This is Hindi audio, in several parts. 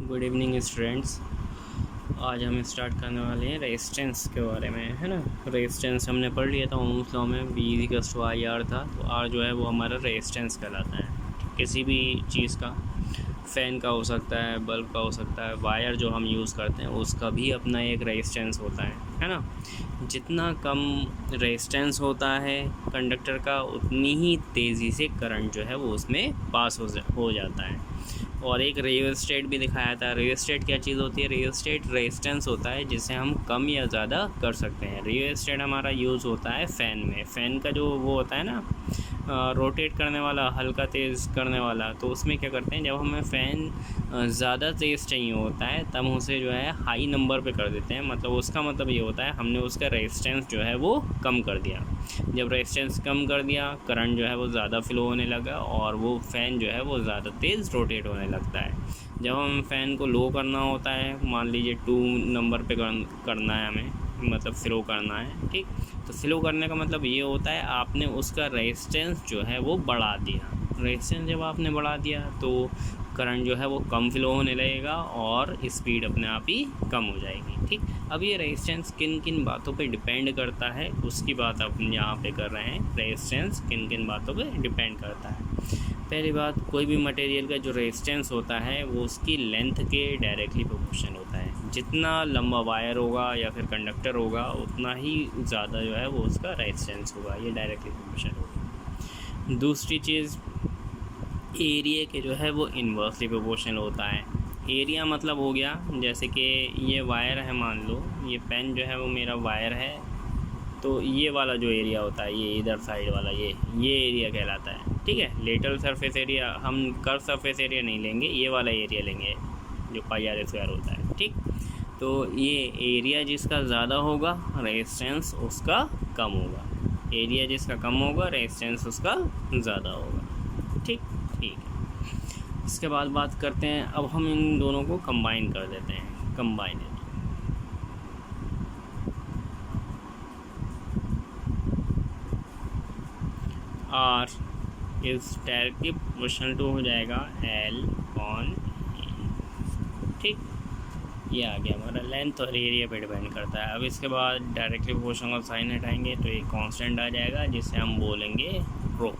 Good evening students. आज हम स्टार्ट करने वाले हैं रेजिस्टेंस के बारे में, है ना। रेजिस्टेंस हमने पढ़ लिया था ओम्स लॉ में, V=IR था, तो R जो है वो हमारा रेजिस्टेंस कहलाता है। किसी भी चीज़ का, फ़ैन का हो सकता है, बल्ब का हो सकता है, वायर जो हम यूज़ करते हैं उसका भी अपना एक रेजिस्टेंस होता है ना। जितना कम रेजिस्टेंस होता है कंडक्टर का, उतनी ही तेज़ी से करंट जो है वो उसमें पास हो जाता है। और एक रेजिस्टेट भी दिखाया था। रेजिस्टेट क्या चीज़ होती है? रेजिस्टेट रेजिस्टेंस होता है जिसे हम कम या ज़्यादा कर सकते हैं। रेजिस्टेट हमारा यूज़ होता है फ़ैन में। फ़ैन का जो वो होता है ना, रोटेट करने वाला, हल्का तेज़ करने वाला, तो उसमें क्या करते हैं, जब हमें फ़ैन ज़्यादा तेज़ चाहिए होता है तब उसे जो है हाई नंबर पे कर देते हैं। मतलब उसका मतलब ये होता है हमने उसका रेजिस्टेंस जो है वो कम कर दिया। जब रेजिस्टेंस कम कर दिया, करंट जो है वो ज़्यादा फ्लो होने लगा और वो फ़ैन जो है वो ज़्यादा तेज़ रोटेट होने लगता है। जब हम फ़ैन को लो करना होता है, मान लीजिए 2 नंबर पे करना है हमें, मतलब स्लो करना है, ठीक। तो स्लो करने का मतलब ये होता है आपने उसका रेजिस्टेंस जो है वो बढ़ा दिया। रेजिस्टेंस जब आपने बढ़ा दिया तो करंट जो है वो कम फ्लो होने लगेगा और स्पीड अपने आप ही कम हो जाएगी, ठीक। अब ये रेजिस्टेंस किन किन बातों पे डिपेंड करता है उसकी बात अपन यहाँ पे कर रहे हैं। रेजिस्टेंस किन किन बातों पे डिपेंड करता है। पहली बात, कोई भी मटेरियल का जो रेजिस्टेंस होता है वो उसकी लेंथ के डायरेक्टली प्रोपोर्शनल होता है। जितना लंबा वायर होगा या फिर कंडक्टर होगा उतना ही ज़्यादा जो है वो उसका रेजिस्टेंस होगा, ये डायरेक्टली प्रोपोर्शनल होगा। दूसरी चीज़, एरिया के जो है वो इन्वर्सली प्रोपोर्शनल होता है। एरिया मतलब हो गया, जैसे कि ये वायर है, मान लो ये पेन जो है वो मेरा वायर है, तो ये वाला जो एरिया होता है, ये इधर साइड वाला, ये एरिया कहलाता है, ठीक है। लेटरल सरफेस एरिया, हम कर्व सरफेस एरिया नहीं लेंगे, ये वाला एरिया लेंगे जो πr² होता है, ठीक। तो ये एरिया जिसका ज़्यादा होगा, रेजिस्टेंस उसका कम होगा। एरिया जिसका कम होगा, रेजिस्टेंस उसका ज़्यादा होगा, ठीक ठीक है। इसके बाद बात करते हैं, अब हम इन दोनों को कंबाइन कर देते हैं। Combine R is directly proportional to हो जाएगा L/A, ठीक। ये आ गया हमारा लेंथ और एरिया पे डिपेंड करता है। अब इसके बाद डायरेक्टली प्रोपोर्शनल का साइन हटाएंगे तो एक कांस्टेंट आ जाएगा जिसे हम बोलेंगे रो।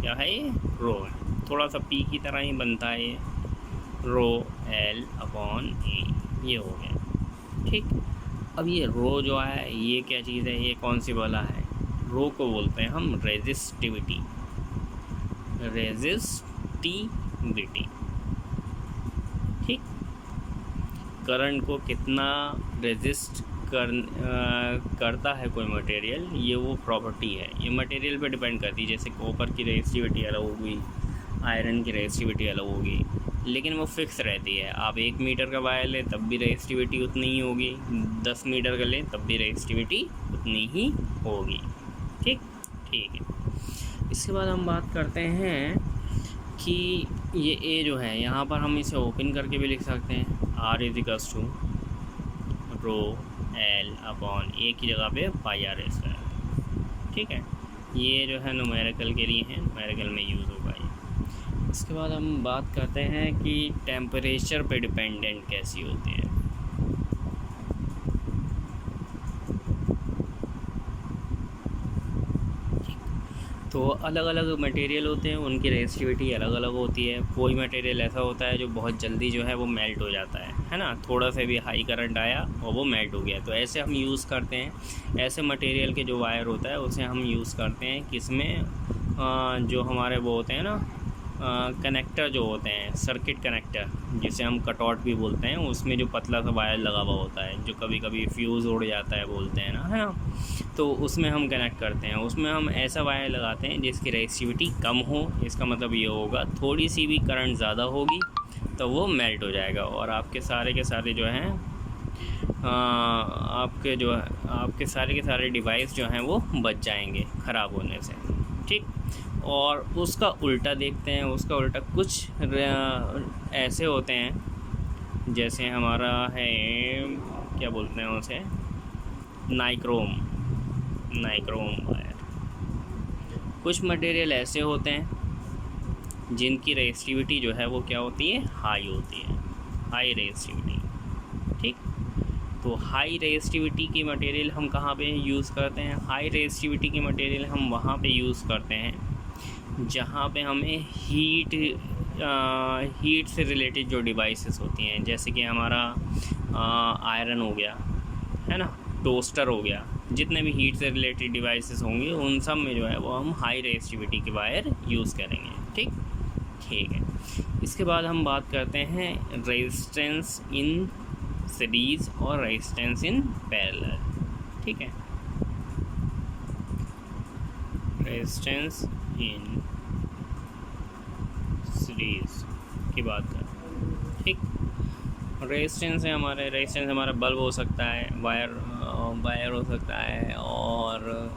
क्या है ये? रो है। थोड़ा सा पी की तरह ही बनता है ये, रो L/A, ये हो गया, ठीक। अब ये रो जो है ये क्या चीज़ है, ये कौन सी वाला है? रो को बोलते हैं हम रेजिस्टिविटी। ठीक। करंट को कितना रेजिस्ट करता है कोई मटेरियल, ये वो प्रॉपर्टी है, ये मटेरियल पे डिपेंड करती है। जैसे कॉपर की रेजिस्टिविटी अलग होगी, आयरन की रेजिस्टिविटी अलग होगी, लेकिन वो फिक्स रहती है। आप 1 मीटर का वायर लें तब भी रेजिस्टिविटी उतनी ही होगी, 10 मीटर का लें तब भी रेजिस्टिविटी उतनी ही होगी, ठीक ठीक है। इसके बाद हम बात करते हैं कि ये ए जो है, यहाँ पर हम इसे ओपन करके भी लिख सकते हैं, R=ρ L/A की जगह पे πr², ठीक है। ये जो है न्यूमेरिकल के लिए है, न्यूमेरिकल में यूज़ होगा ये। इसके बाद हम बात करते हैं कि टेम्परेचर पे डिपेंडेंट कैसी होती है। तो अलग अलग मटेरियल होते हैं, उनकी रेजिस्टिविटी अलग अलग होती है। कोई मटेरियल ऐसा होता है जो बहुत जल्दी जो है वो मेल्ट हो जाता है ना। थोड़ा सा भी हाई करंट आया और वो मेल्ट हो गया, तो ऐसे हम यूज़ करते हैं। ऐसे मटेरियल के जो वायर होता है उसे हम यूज़ करते हैं किसमें, जो हमारे वो होते हैं ना, कनेक्टर जो होते हैं, सर्किट कनेक्टर जिसे हम कटआउट भी बोलते हैं, उसमें जो पतला सा वायर लगा हुआ होता है, जो कभी कभी फ्यूज़ उड़ जाता है बोलते हैं ना, है ना। तो उसमें हम कनेक्ट करते हैं, उसमें हम ऐसा वायर लगाते हैं जिसकी रेजिस्टिविटी कम हो। इसका मतलब ये होगा थोड़ी सी भी करंट ज़्यादा होगी तो वो मेल्ट हो जाएगा और आपके सारे के सारे जो हैं, आपके सारे के सारे डिवाइस जो हैं वो बच जाएंगे ख़राब होने से, ठीक। और उसका उल्टा देखते हैं, उसका उल्टा कुछ ऐसे होते हैं, जैसे हमारा है, क्या बोलते हैं उसे, नाइक्रोम वायर। कुछ मटेरियल ऐसे होते हैं जिनकी रेजिस्टिविटी जो है वो क्या होती है, हाई होती है। High resistivity. ठीक, तो हाई रेजिस्टिविटी की मटेरियल हम कहाँ पे यूज़ करते हैं? हाई रेजिस्टिविटी की मटेरियल हम वहाँ पे यूज़ करते हैं जहाँ पे हमें हीट से रिलेटेड जो डिवाइसेस होती हैं, जैसे कि हमारा आयरन हो गया, है ना, टोस्टर हो गया, जितने भी हीट से रिलेटेड डिवाइसेस होंगे उन सब में जो है वो हम हाई रेजिस्टिविटी के वायर यूज़ करेंगे। ठीक ठीक है। इसके बाद हम बात करते हैं रेजिस्टेंस इन सीरीज़ और रेजिस्टेंस इन पैरेलल। ठीक है, रेजिस्टेंस इन सीरीज़ की बात करें। ठीक, रेजिस्टेंस हमारा बल्ब हो सकता है, वायर हो सकता है, और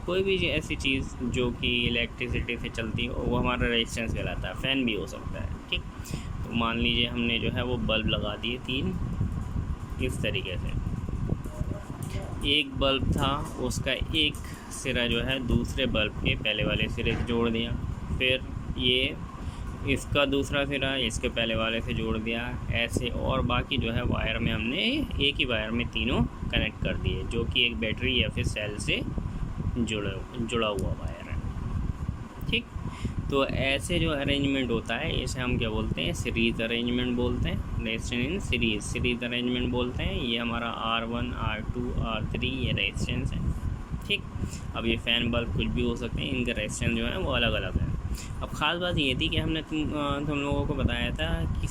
कोई भी ऐसी चीज़ जो कि इलेक्ट्रिसिटी से चलती हो वो हमारा रेजिस्टेंस कहलाता है। फ़ैन भी हो सकता है। ठीक, तो मान लीजिए हमने जो है वो बल्ब लगा दिए 3 इस तरीके से। एक बल्ब था, उसका एक सिरा जो है दूसरे बल्ब के पहले वाले सिरे से जोड़ दिया, फिर ये इसका दूसरा सिरा इसके पहले वाले से जोड़ दिया, ऐसे, और बाकी जो है वायर में हमने एक ही वायर में तीनों कनेक्ट कर दिए, जो कि एक बैटरी या फिर सेल से जुड़ा हुआ वायर है। ठीक, तो ऐसे जो अरेंजमेंट होता है इसे हम क्या बोलते हैं? सीरीज़ अरेंजमेंट बोलते हैं। रेजिस्टेंस इन सीरीज़ अरेंजमेंट बोलते हैं। ये हमारा R1, R2, R3 ये रेजिस्टेंस है। ठीक, अब ये फ़ैन बल्ब कुछ भी हो सकते हैं, इनका रेजिस्टेंस जो है वो अलग अलग है। अब ख़ास बात ये थी कि हमने तुम लोगों को बताया था कि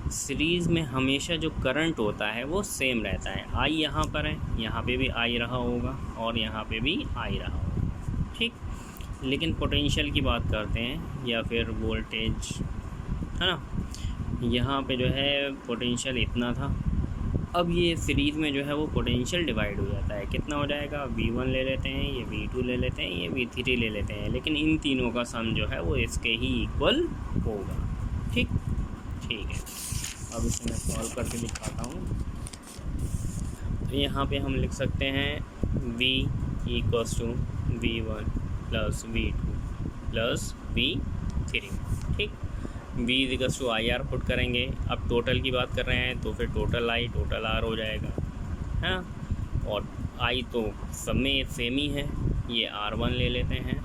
सीरीज़ में हमेशा जो करंट होता है वो सेम रहता है। आई यहाँ पर है, यहाँ पे भी आई रहा होगा और यहाँ पे भी आई रहा होगा। ठीक, लेकिन पोटेंशियल की बात करते हैं या फिर वोल्टेज, है ना, यहाँ पे जो है पोटेंशियल इतना था। अब ये सीरीज़ में जो है वो पोटेंशियल डिवाइड हो जाता है। कितना हो जाएगा? V1 ले लेते हैं, ये V2 ले लेते हैं, ये V3 ले लेते हैं, लेकिन इन तीनों का सम जो है वो इसके ही इक्वल होगा। ठीक ठीक है, अब इसे मैं सॉल्व करके दिखाता हूँ। तो यहाँ पे हम लिख सकते हैं V = V1 + V2 + V3। ठीक, V = IR पुट करेंगे। अब टोटल की बात कर रहे हैं तो फिर टोटल I टोटल R हो जाएगा, हाँ, और I तो सब में सेम ही है। ये R1 ले लेते हैं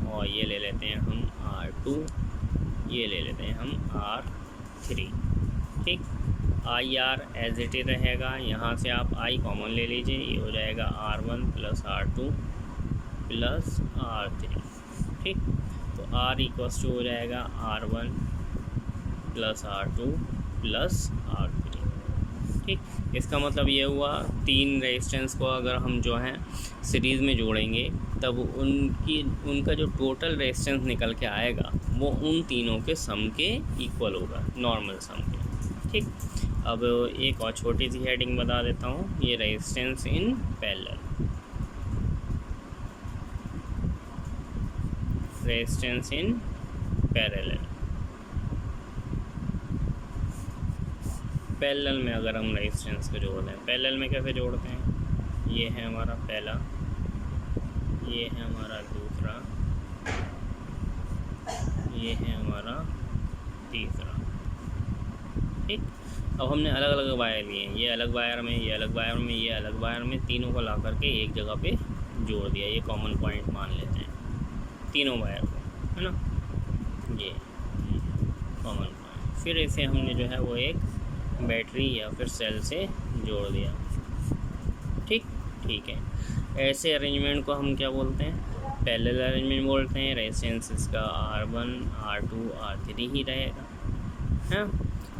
और ये ले लेते हैं हम R2, ये ले लेते हैं हम R3। ठीक, IR एज इट इज रहेगा, यहाँ से आप I कॉमन ले लीजिए, ये हो जाएगा R1 + R2 + R3। ठीक, तो R = हो जाएगा R1 + R2 + R3। ठीक, इसका मतलब ये हुआ 3 रेजिस्टेंस को अगर हम जो है सीरीज़ में जोड़ेंगे तब उनका जो टोटल रेजिस्टेंस निकल के आएगा वो उन तीनों के सम के इक्वल होगा, नॉर्मल सम के। ठीक, अब एक और छोटी सी हेडिंग बता देता हूँ, ये resistance in parallel. Resistance in parallel, parallel में अगर हम रेजिस्टेंस को जोड़ते हैं, पैरेलल में कैसे जोड़ते हैं? ये है हमारा पहला, ये है हमारा दूसरा, ये है हमारा तीसरा। ठीक, अब हमने अलग अलग वायर लिए हैं, ये अलग वायर में, ये अलग वायर में, ये अलग वायर में, तीनों को ला करके एक जगह पे जोड़ दिया। ये कॉमन पॉइंट मान लेते हैं तीनों वायर को, है ना, ये कॉमन पॉइंट। फिर इसे हमने जो है वो एक बैटरी या फिर सेल से जोड़ दिया। ठीक ठीक है, ऐसे अरेंजमेंट को हम क्या बोलते हैं? पैरेलल अरेंजमेंट बोलते हैं। रेजिस्टेंस इसका R1, R2, R3 ही रहेगा, हाँ।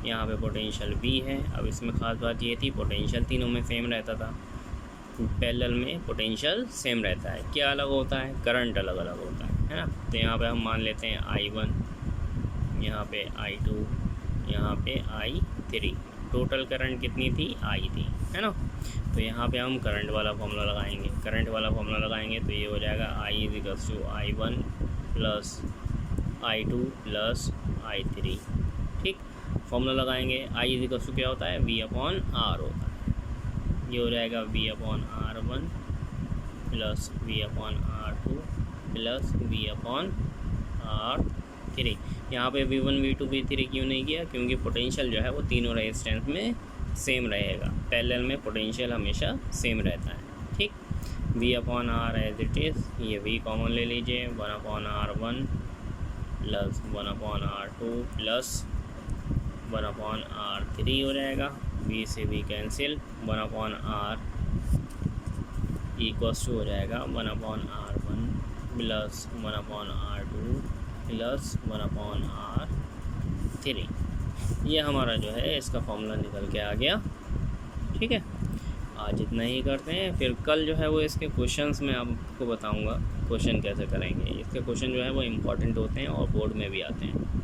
यहाँ पे पोटेंशियल V है। अब इसमें ख़ास बात ये थी पोटेंशियल तीनों में सेम रहता था, पैरेलल में पोटेंशियल सेम रहता है। क्या अलग होता है? करंट अलग अलग होता है ना। तो यहाँ पे हम मान लेते हैं I1, यहाँ पे I2, यहाँ पे I3। टोटल करंट कितनी थी? I थी, है ना। तो यहाँ पे हम करंट वाला फॉर्मूला लगाएंगे। करंट वाला फॉर्मूला लगाएंगे तो ये हो जाएगा I = I1 + I2 + I3। ठीक, फॉर्मूला लगाएंगे। I = क्या होता है? V/R होता है। ये हो जाएगा V/R1 + V/R2 + V/R3। 3। यहाँ पे V1 V2 V3 क्यों नहीं किया? क्योंकि पोटेंशियल जो है वो तीनों रेजिस्टेंस में सेम रहेगा। पैरेलल में पोटेंशियल हमेशा सेम रहता है, ठीक। V/R एज इट इज़, ये V कॉमन ले लीजिए, 1/R1 plus 1/R2 plus 1/R3 हो जाएगा। V से V cancel, 1/R equals to हो जाएगा 1/R1 plus 1/R2 plus 1/R3। ये हमारा जो है इसका फॉर्मूला निकल के आ गया, ठीक है। आज इतना ही करते हैं, फिर कल जो है वो इसके क्वेश्चंस में आपको बताऊंगा क्वेश्चन कैसे करेंगे। इसके क्वेश्चन जो है वो इम्पॉर्टेंट होते हैं और बोर्ड में भी आते हैं।